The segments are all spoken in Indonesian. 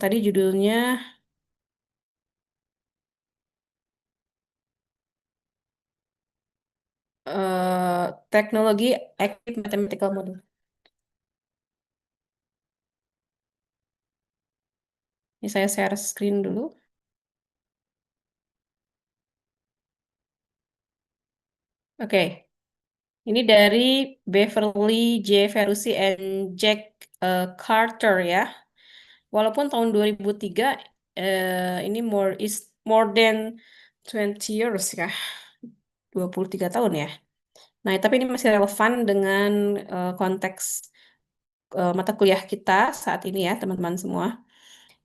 Tadi judulnya Teknologi Active Mathematical Model. Ini saya share screen dulu. Oke, ini dari Beverly J. Ferrucci and Jack Carter ya. Walaupun tahun 2003 ini more than 20 years ya. 23 tahun ya. Nah, tapi ini masih relevan dengan konteks mata kuliah kita saat ini ya, teman-teman semua.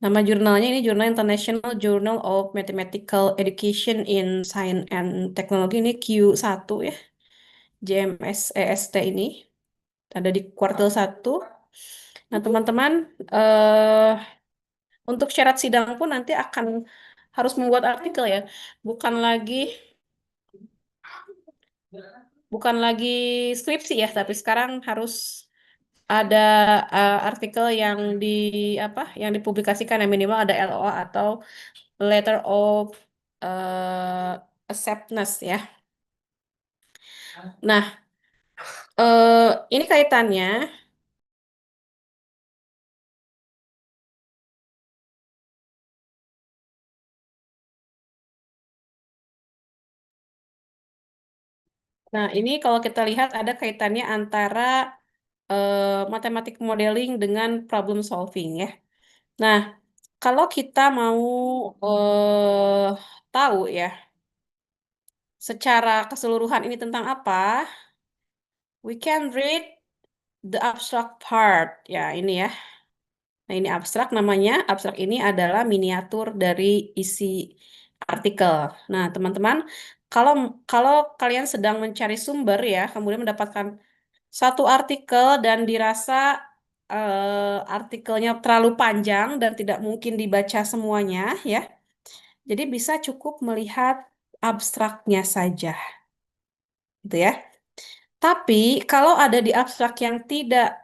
Nama jurnalnya ini Jurnal International Journal of Mathematical Education in Science and Technology, ini Q1 ya, JMS ini ada di kuartil 1. Nah, teman-teman, eh untuk syarat sidang pun nanti akan harus membuat artikel ya, bukan lagi bukan lagi skripsi ya, tapi sekarang harus ada artikel yang yang dipublikasikan yang minimal ada LOA atau letter of acceptance ya. Nah, ini kaitannya. Nah, ini kalau kita lihat ada kaitannya antara matematik modeling dengan problem solving ya. Nah, kalau kita mau eh tahu ya secara keseluruhan ini tentang apa, we can read the abstract part. Ya, ini ya. Nah, ini abstrak namanya. Abstrak ini adalah miniatur dari isi artikel. Nah, teman-teman, kalau kalau kalian sedang mencari sumber ya, kemudian mendapatkan satu artikel dan dirasa artikelnya terlalu panjang dan tidak mungkin dibaca semuanya ya. Jadi bisa cukup melihat abstraknya saja, gitu ya. Tapi kalau ada di abstrak yang tidak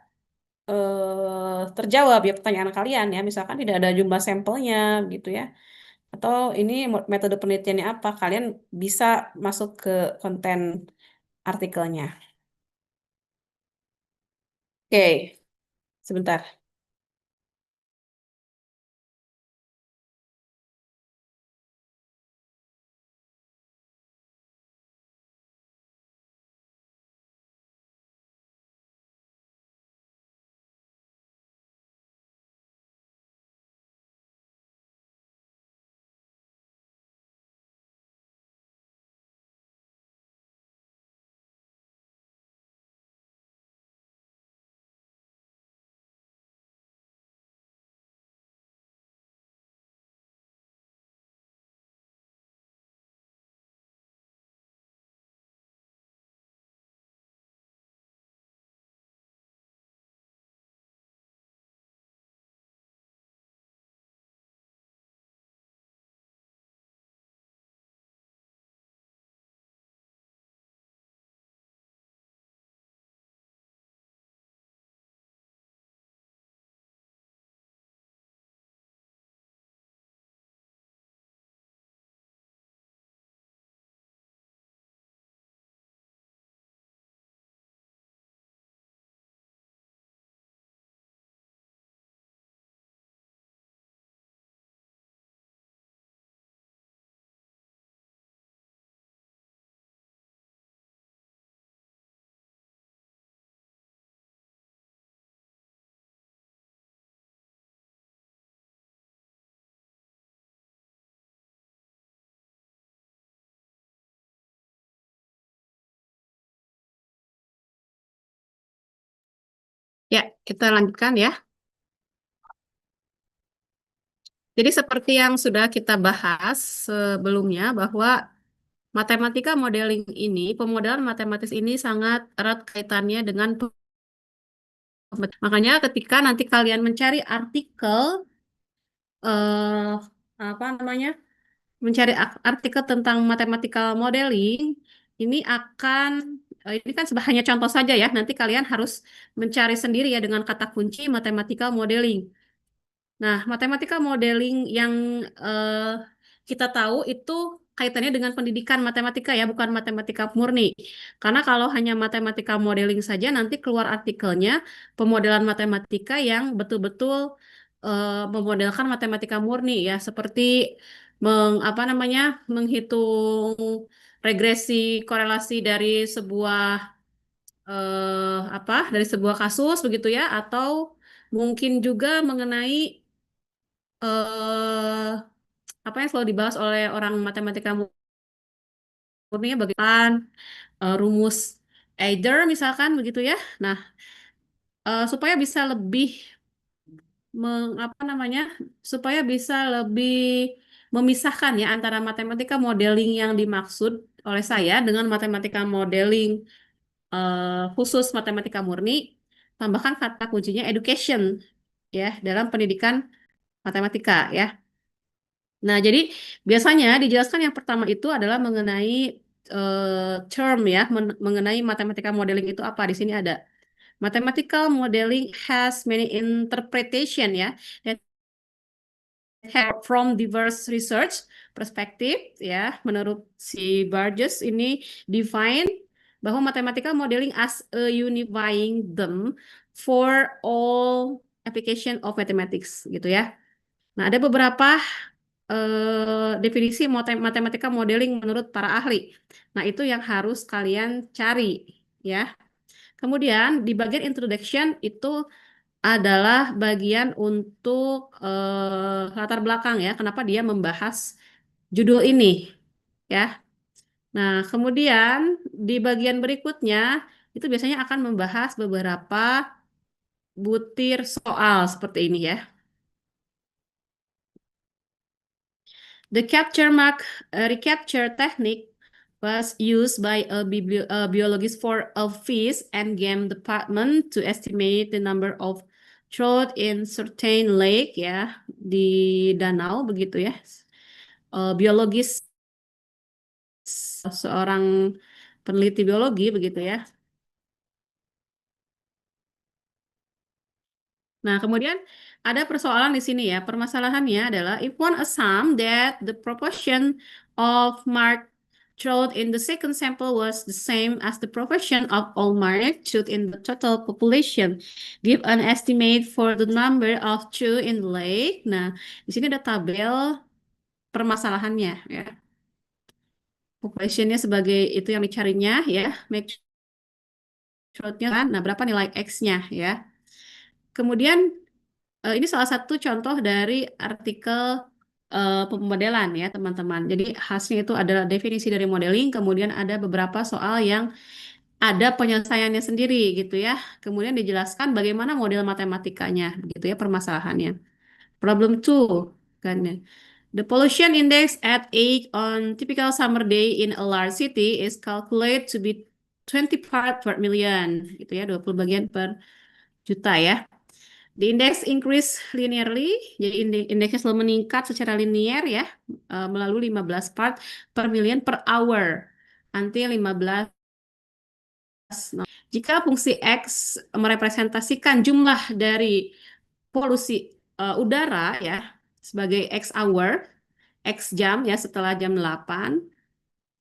terjawab ya pertanyaan kalian ya, misalkan tidak ada jumlah sampelnya gitu ya, atau ini metode penelitiannya apa, kalian bisa masuk ke konten artikelnya. Oke, sebentar. Ya, kita lanjutkan ya. Jadi seperti yang sudah kita bahas sebelumnya bahwa matematika modeling ini, pemodelan matematis ini sangat erat kaitannya dengan makanya ketika nanti kalian mencari artikel eh apa namanya? Mencari artikel tentang mathematical modeling ini akan ini kan hanya contoh saja ya. Nanti kalian harus mencari sendiri ya dengan kata kunci mathematical modeling. Nah, matematika modeling yang eh, kita tahu itu kaitannya dengan pendidikan matematika ya, bukan matematika murni. Karena kalau hanya matematika modeling saja, nanti keluar artikelnya pemodelan matematika yang betul-betul memodelkan matematika murni ya, seperti apa namanya, menghitung regresi korelasi dari sebuah dari sebuah kasus begitu ya, atau mungkin juga mengenai eh apa yang selalu dibahas oleh orang matematika murni ya, bagaimana rumus Eider misalkan begitu ya. Nah, supaya bisa lebih apa namanya, supaya bisa lebih memisahkan ya antara matematika modeling yang dimaksud oleh saya dengan matematika modeling khusus matematika murni, tambahkan kata kuncinya education ya dalam pendidikan matematika ya. Nah, jadi biasanya dijelaskan yang pertama itu adalah mengenai term ya, mengenai matematika modeling itu apa. Di sini ada mathematical modeling has many interpretation ya, that have from diverse research perspective ya. Menurut si Burgess ini define bahwa mathematical modeling as a unifying them for all application of mathematics gitu ya. Nah, ada beberapa definisi matematika modeling menurut para ahli. Nah, itu yang harus kalian cari ya. Kemudian di bagian introduction itu adalah bagian untuk latar belakang ya, kenapa dia membahas judul ini ya. Nah, kemudian di bagian berikutnya itu biasanya akan membahas beberapa butir soal seperti ini ya. The capture mark recapture technique was used by a biologist for a fish and game department to estimate the number of trout in certain lake ya di danau begitu ya. Biologis seorang peneliti biologi begitu ya. Nah, kemudian ada persoalan di sini ya. Permasalahannya adalah if one assume that the proportion of marked trout in the second sample was the same as the proportion of all marked trout in the total population, give an estimate for the number of trout in the lake. Nah, di sini ada tabel permasalahannya ya. Populationnya sebagai itu yang dicarinya ya. Make troutnya kan. Nah, berapa nilai X-nya ya. Kemudian ini salah satu contoh dari artikel pemodelan ya teman-teman. Jadi khasnya itu adalah definisi dari modeling, kemudian ada beberapa soal yang ada penyelesaiannya sendiri gitu ya. Kemudian dijelaskan bagaimana model matematikanya gitu ya permasalahannya. Problem 2 kan ya. The pollution index at 8 on typical summer day in a large city is calculated to be 20 part per million gitu ya, 20 bagian per juta ya. The index increase linearly, jadi indeksnya selalu meningkat secara linear ya, melalui 15 part per million per hour, until 15. Jika fungsi X merepresentasikan jumlah dari polusi udara ya, sebagai X hour, X jam ya setelah jam 8,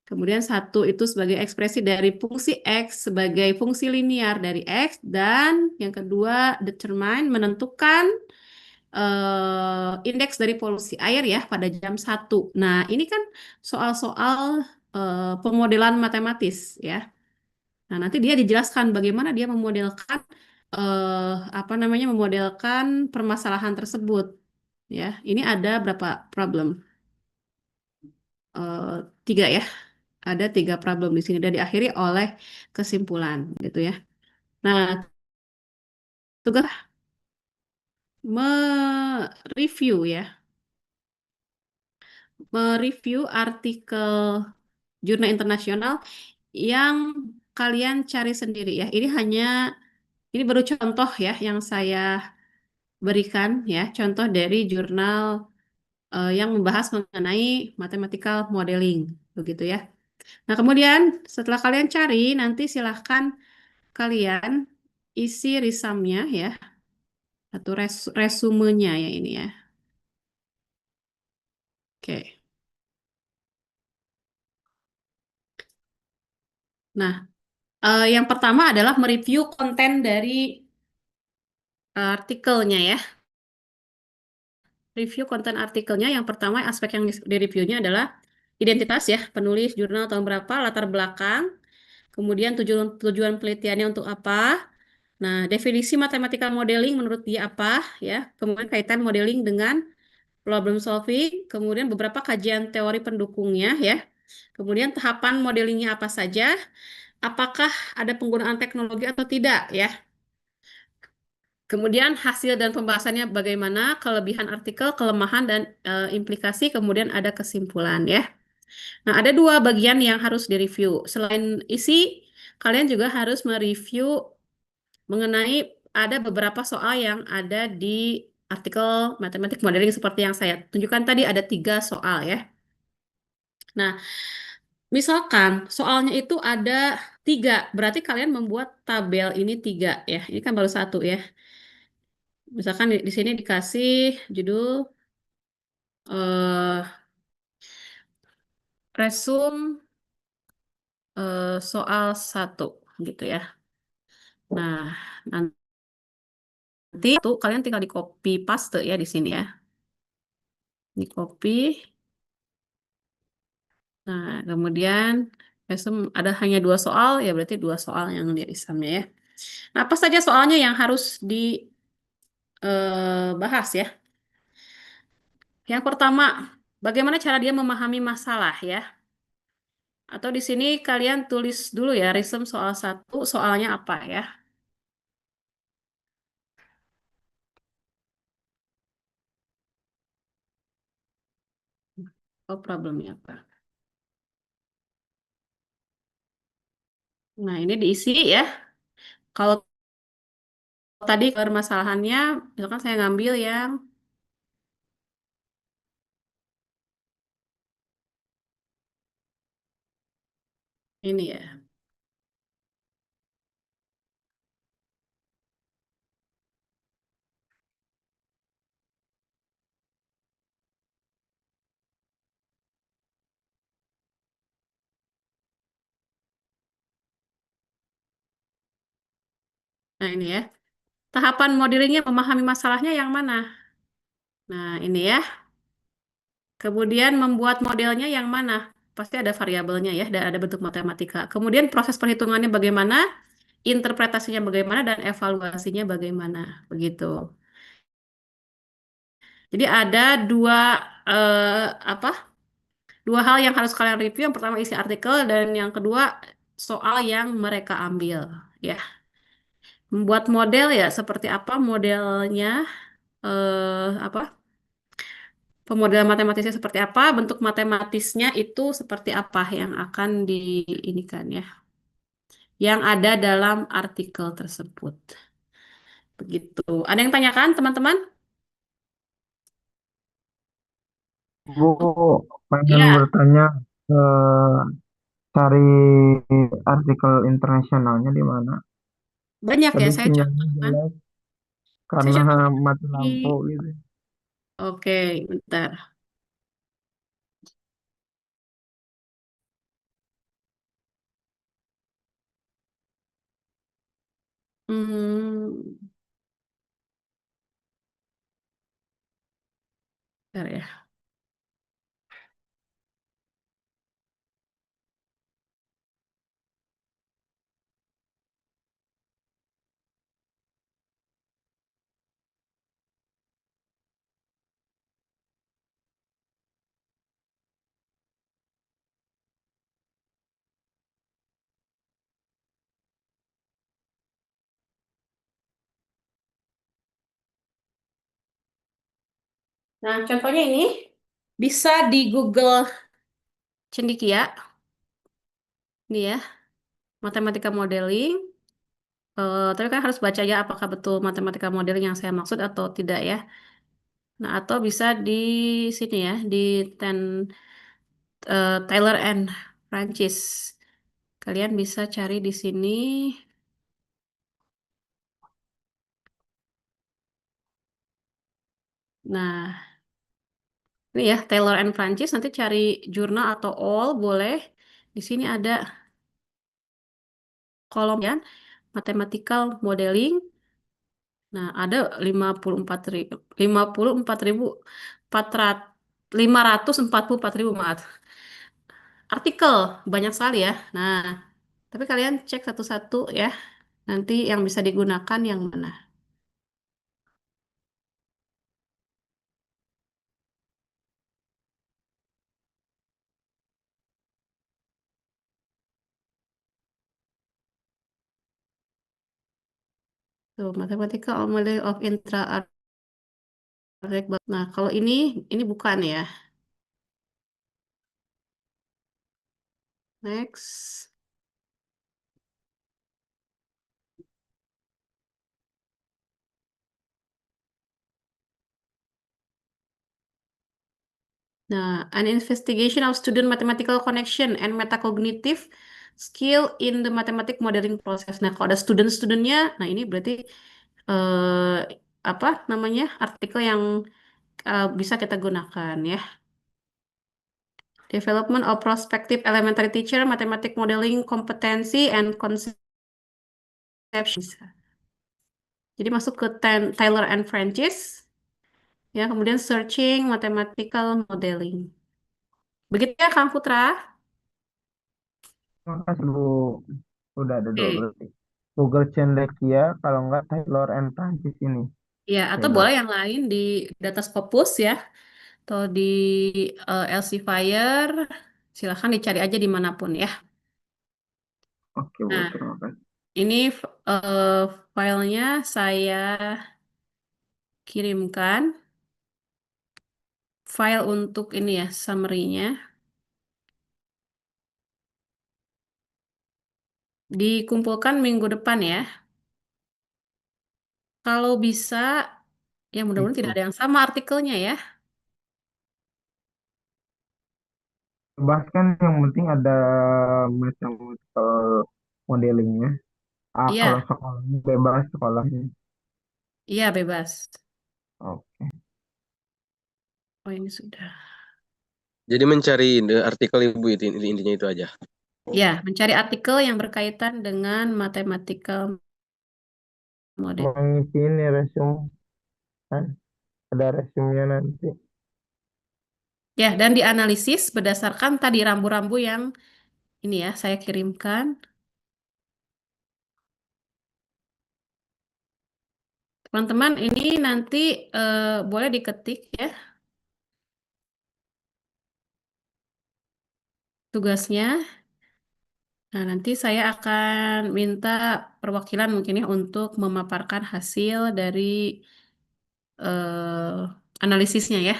kemudian satu itu sebagai ekspresi dari fungsi X sebagai fungsi linear dari X, dan yang kedua determine menentukan indeks dari polusi air ya pada jam 1. Nah, ini kan soal-soal pemodelan matematis ya. Nah, nanti dia dijelaskan bagaimana dia memodelkan apa namanya memodelkan permasalahan tersebut ya. Ini ada berapa problem? Eh, tiga ya. Ada tiga problem di sini dan diakhiri oleh kesimpulan gitu ya. Nah, tugas mereview ya, mereview artikel jurnal internasional yang kalian cari sendiri ya. Ini baru contoh ya yang saya berikan ya, contoh dari jurnal yang membahas mengenai mathematical modeling begitu ya. Nah, kemudian setelah kalian cari, nanti silahkan kalian isi resume-nya ya. Atau resumenya ya ini ya. Oke. Nah, yang pertama adalah mereview konten dari artikelnya ya. Review konten artikelnya yang pertama aspek yang di-reviewnya adalah identitas ya, penulis, jurnal tahun berapa, latar belakang, kemudian tujuan tujuan penelitiannya untuk apa. Nah, definisi matematika modeling menurut dia apa ya, kemudian kaitan modeling dengan problem solving, kemudian beberapa kajian teori pendukungnya ya. Kemudian tahapan modelingnya apa saja, apakah ada penggunaan teknologi atau tidak ya. Kemudian hasil dan pembahasannya bagaimana, kelebihan artikel, kelemahan dan implikasi, kemudian ada kesimpulan ya. Nah, ada dua bagian yang harus direview. Selain isi, kalian juga harus mereview mengenai ada beberapa soal yang ada di artikel matematik modeling seperti yang saya tunjukkan tadi ada 3 soal ya. Nah, misalkan soalnya itu ada 3, berarti kalian membuat tabel ini 3 ya. Ini kan baru 1 ya. Misalkan di sini dikasih judul eh resum soal 1 gitu ya. Nah, nanti tuh kalian tinggal di copy paste ya di sini ya. Di copy. Nah, kemudian resum ada hanya 2 soal ya berarti 2 soal yang di examnya ya. Nah, apa saja soalnya yang harus dibahas ya? Yang pertama, bagaimana cara dia memahami masalah ya? Atau di sini kalian tulis dulu ya, resum soal 1, soalnya apa ya? Oh, problemnya apa? Nah, ini diisi ya. Kalau tadi permasalahannya, misalkan saya ngambil yang ini ya. Nah, ini ya. Tahapan modelingnya memahami masalahnya yang mana? Nah, ini ya. Kemudian membuat modelnya yang mana? Pasti ada variabelnya ya, dan ada bentuk matematika. Kemudian proses perhitungannya bagaimana, interpretasinya bagaimana, dan evaluasinya bagaimana. Begitu. Jadi ada eh, apa? 2 hal yang harus kalian review. Yang pertama isi artikel dan yang kedua soal yang mereka ambil. Ya, membuat model ya seperti apa modelnya? Apa? Pemodelan matematisnya seperti apa? Bentuk matematisnya itu seperti apa yang akan diinikan ya? Yang ada dalam artikel tersebut. Begitu. Ada yang tanyakan, teman-teman? Bu, pengen Ya, bertanya, eh, cari artikel internasionalnya di mana? banyak ya. Tadi Saya sinyalnya contohkan. jelek Saya karena contohkan mati di. lampu gitu. Oke, bentar. Hmm, bentar ya. Nah, contohnya ini bisa di Google Cendikia, nih ya, matematika modeling. Tapi kan harus baca ya apakah betul matematika modeling yang saya maksud atau tidak ya. Nah, atau bisa di sini ya, di Ten, Taylor and Francis. Kalian bisa cari di sini. Nah, ini ya Taylor and Francis, nanti cari jurnal atau all boleh. Di sini ada kolom ya, mathematical modeling. Nah, ada 54.000 544.000 maaf. Artikel banyak sekali ya. Nah, tapi kalian cek satu-satu ya. Nanti yang bisa digunakan yang mana. Tuh, mathematical modeling of intra. Nah, kalau ini bukan ya. Next. Nah, an investigation of student mathematical connection and metacognitive skill in the mathematic modeling process. Nah, kalau ada student-studentnya, nah ini berarti eh, apa namanya artikel yang bisa kita gunakan ya. Development of prospective elementary teacher mathematic modeling competency and conception. Jadi masuk ke Taylor and Francis, ya kemudian searching mathematical modeling. Begitu ya Kang Putra? Makasih Bu. Udah ada dua Oke. berarti. Google Cendekia, kalau nggak Taylor and Francis ini. Ya, atau boleh Bebas. yang lain di Data Scopus ya, atau di Elsevier. Silahkan dicari aja dimanapun ya. Oke Bu, Nah, terima kasih. ini eh, filenya saya kirimkan. File untuk ini ya, summary-nya. Dikumpulkan minggu depan ya. Kalau bisa, ya mudah-mudahan tidak Itu. ada yang sama artikelnya ya. Bebas kan yang penting ada mathematical modelingnya. Ah, kalau Iya, sekolahnya bebas sekolahnya. iya bebas. Oke. Oh ini sudah. Jadi mencari artikel ibu itu intinya itu aja. Ya, mencari artikel yang berkaitan dengan mathematical model. Mau ngisi ini resume kan? Ada resume-nya nanti. Ya, dan dianalisis berdasarkan tadi rambu-rambu yang ini ya saya kirimkan. Teman-teman, ini nanti boleh diketik ya tugasnya. Nah, nanti saya akan minta perwakilan mungkin ya untuk memaparkan hasil dari analisisnya ya.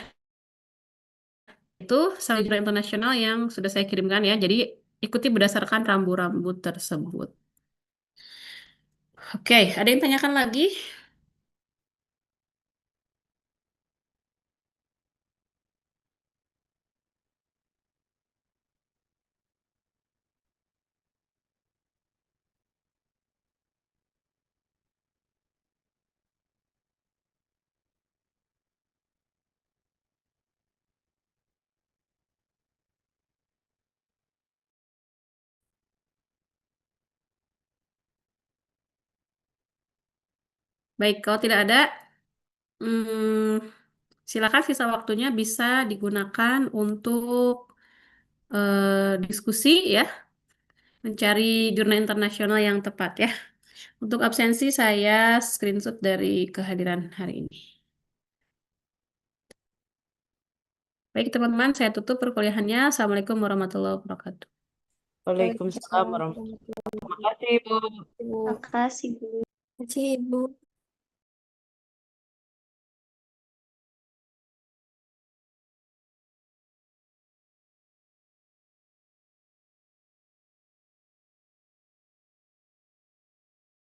Itu Salibra Internasional yang sudah saya kirimkan ya. Jadi ikuti berdasarkan rambu-rambu tersebut. Oke, ada yang tanyakan lagi? Baik, kalau tidak ada, hmm, silakan sisa waktunya bisa digunakan untuk diskusi ya, mencari jurnal internasional yang tepat ya. Untuk absensi saya screenshot dari kehadiran hari ini. Baik teman-teman, saya tutup perkuliahannya. Assalamualaikum warahmatullahi wabarakatuh. Waalaikumsalam Waalaikumsalam warahmatullahi warahmatullahi wabarakatuh. Terima kasih, Bu. wabarakatuh. Makasih, Bu. Terima kasih, Ibu.